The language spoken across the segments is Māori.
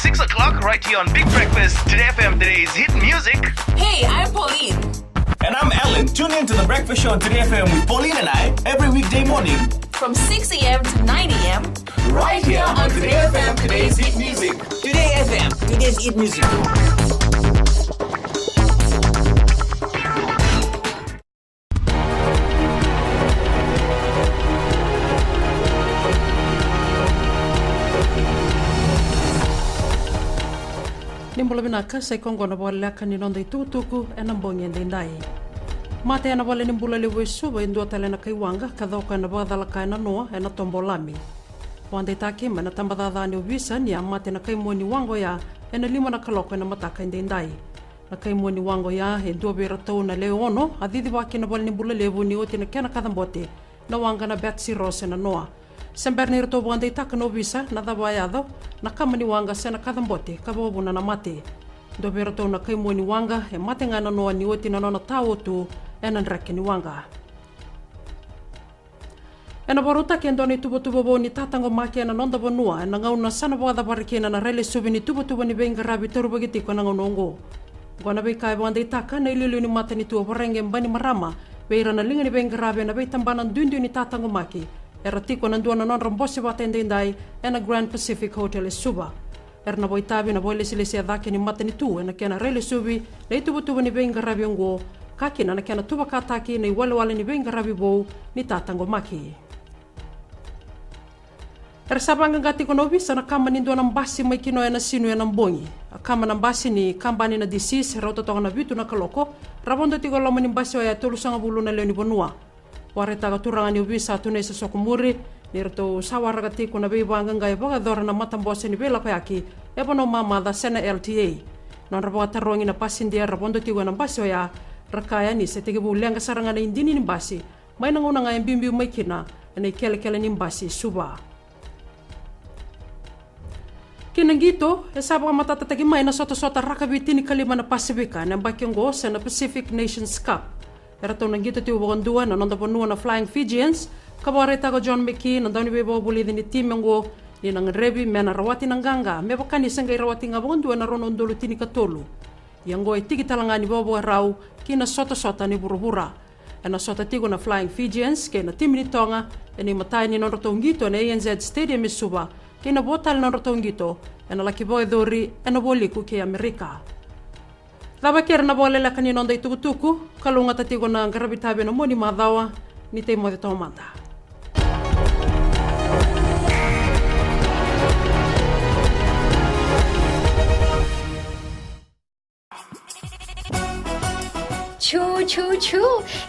6 o'clock right here on Big Breakfast. Today FM, today's hit music. Hey, I'm Pauline. And I'm Alan. Tune in to the Breakfast Show on Today FM with Pauline and I every weekday morning From 6 a.m. to 9 a.m. right here on Today FM, today's hit music. Today FM, today's hit music. Nimbula binaka sa ikongo na wala kaninon day tutuku enambongi ndai. Mate na wala nimbula lewe suba indua tale na kaiwanga kadhoka na badala kaina noa ena tombolami. Wande take mana tambadada ni ubisa ni mate na kaimoni wango ya ena lima na kaloko na mataka ndai. Na kaimoni wango ya indua bera tau na leo ono adidi waki na wala nimbula lewu ni oti na kena kadambote na wanga na Betsy Rose na noa. Sember ni rito wande taka no ubisa na dabayado na kamani wanga sena kadambote kabobuna na mate. Do bera tau na kaimoni wanga e mate ngana noa ni oti na nona tau tu ena nreke ni wanga. Ena baruta ke ndoni tubo bo ni tatango make ena nonda bonua ena ngauna sana wada barike na rele subi ni tubo ni benga rabi toru bagiti ko nango nongo. Gona be kai wanda itaka na ililu ni mata ni tuo barenge mbani marama beira na linga ni benga rabi na be tambana dundu ni tatango make. Era tiko na ndua na non rambosi wate ndai ena Grand Pacific Hotel e suba. Erna boitabi na boile silesi adake ni mata ni tu ena kena rele subi na tubo ni benga rabi ngo kakina na kena tuba kataki na wale ni benga rabi bo ni tatango make. Ersabanga ngati kono bisa na kama nindo na mbasi mai kino ena sinu ena mbongi. Kama na mbasi ni kambani na disease rauta tonga na bitu na kaloko. Rabondo tigo loma ni mbasi wa ya tolu sanga bulu na leo ni bonua. Wareta gaturanga ni ubisa atune sa sokumuri. Nirto sawaraga tiko na beibanga ngai boga dhora na matambose ni bela kayaki. Ebo no mama da sena LTA. Non raboga tarongi na pasindia rabondo tigo na mbasi wa ya rakaya ni se tigibu lenga saranga na indini ni mbasi. May nanguna nga mbimbi mai kina ena ikele ni mbasi suba. Kinangito, esaba matatatagi may na sota rakabiti ni kalima na Pasifika na bakiongo sa na Pacific Nations Cup. Erato nangito ti ubagandua na nonda ponua na Flying Fijians, kabareta ko John McKee na daw ni bebo buli ni timengo ni nang rebi mena rawati ng ganga, me bakani sangay rawati nga bagandua na ronon dolo tini katolo. Yango ay tigi talanga ni bobo raw kina sota ni burubura. Ena sota tigo na Flying Fijians kay na tim ni Tonga eni matay ni nonrotongito na ANZ Stadium isuba kina botal nonrotongito ena lakiboy dori ena boliku kay Amerika. Labakir na bolela kanino nday tukutuku kalunga tatigo na garabitabe na moni madawa ni temo de tomanda. छू छू छू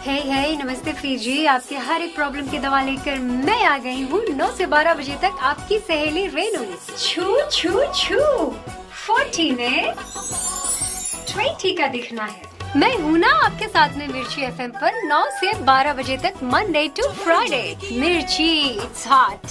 हे नमस्ते फीजी आपके हर एक प्रॉब्लम की दवा लेकर मैं आ गई हूँ 9 से 12 बजे तक आपकी सहेली रेनू छू छू छू 40 में 20 का दिखना है मैं हूँ ना आपके साथ में मिर्ची एफएम पर 9 से 12 बजे तक मंडे टू फ्राइडे मिर्ची इट्स हॉट